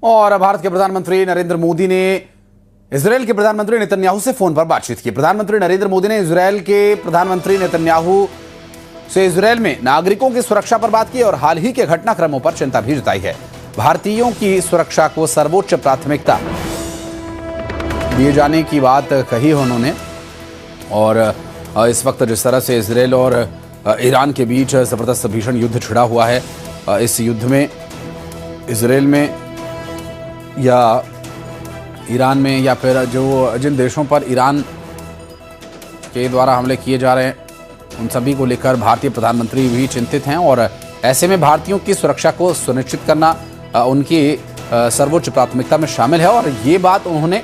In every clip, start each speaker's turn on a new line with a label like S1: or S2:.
S1: और भारत के प्रधानमंत्री नरेंद्र मोदी ने इजरायल के प्रधानमंत्री नेतन्याहू से फोन पर बातचीत की। प्रधानमंत्री नरेंद्र मोदी ने इजरायल के प्रधानमंत्री नेतन्याहू से इजरायल में नागरिकों की सुरक्षा पर बात की और हाल ही के घटनाक्रमों पर चिंता भी जताई है। भारतीयों की सुरक्षा को सर्वोच्च प्राथमिकता दिए जाने की बात कही उन्होंने। और इस वक्त जिस तरह से इजरायल और ईरान के बीच जबरदस्त भीषण युद्ध छिड़ा हुआ है, इस युद्ध में इजरायल में या ईरान में या फिर जिन देशों पर ईरान के द्वारा हमले किए जा रहे हैं उन सभी को लेकर भारतीय प्रधानमंत्री भी चिंतित हैं। और ऐसे में भारतीयों की सुरक्षा को सुनिश्चित करना उनकी सर्वोच्च प्राथमिकता में शामिल है। और ये बात उन्होंने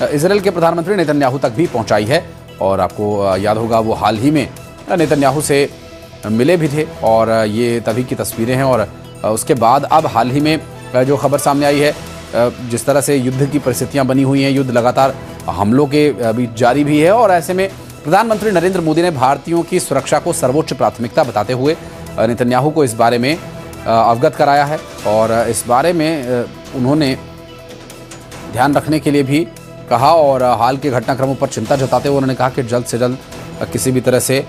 S1: इजरायल के प्रधानमंत्री नेतन्याहू तक भी पहुंचाई है। और आपको याद होगा वो हाल ही में नेतन्याहू से मिले भी थे और ये तभी की तस्वीरें हैं। और उसके बाद अब हाल ही में जो खबर सामने आई है, जिस तरह से युद्ध की परिस्थितियां बनी हुई हैं, युद्ध लगातार हमलों के बीच जारी भी है। और ऐसे में प्रधानमंत्री नरेंद्र मोदी ने भारतीयों की सुरक्षा को सर्वोच्च प्राथमिकता बताते हुए नेतन्याहू को इस बारे में अवगत कराया है। और इस बारे में उन्होंने ध्यान रखने के लिए भी कहा और हाल के घटनाक्रमों पर चिंता जताते हुए उन्होंने कहा कि जल्द से जल्द किसी भी तरह से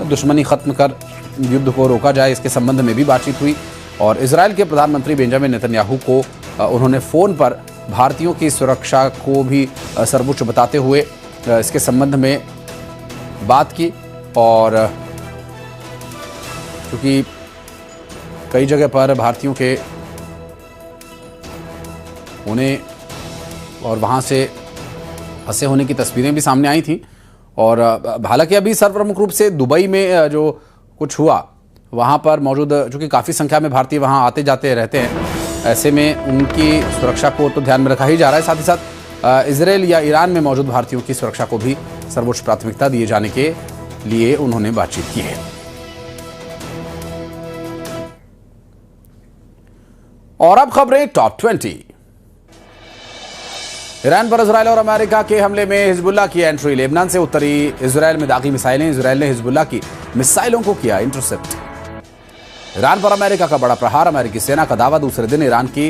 S1: दुश्मनी खत्म कर युद्ध को रोका जाए, इसके संबंध में भी बातचीत हुई। और इजरायल के प्रधानमंत्री बेंजामिन नेतन्याहू को उन्होंने फ़ोन पर भारतीयों की सुरक्षा को भी सर्वोच्च बताते हुए इसके संबंध में बात की। और क्योंकि कई जगह पर भारतीयों के होने और वहाँ से फंसे होने की तस्वीरें भी सामने आई थी। और हालांकि अभी सर्वप्रमुख रूप से दुबई में जो कुछ हुआ वहाँ पर मौजूद, चूँकि काफ़ी संख्या में भारतीय वहाँ आते जाते रहते हैं, ऐसे में उनकी सुरक्षा को तो ध्यान में रखा ही जा रहा है। साथ ही साथ इजरायल या ईरान में मौजूद भारतीयों की सुरक्षा को भी सर्वोच्च प्राथमिकता दिए जाने के लिए उन्होंने बातचीत की है। और अब खबरें टॉप 20। ईरान पर इजरायल और अमेरिका के हमले में हिजबुल्लाह की एंट्री। लेबनान से उत्तरी इजरायल में दागी मिसाइलें, इजरायल ने हिजबुल्लाह की मिसाइलों को किया इंटरसेप्ट। ईरान पर अमेरिका का बड़ा प्रहार, अमेरिकी सेना का दावा। दूसरे दिन ईरान की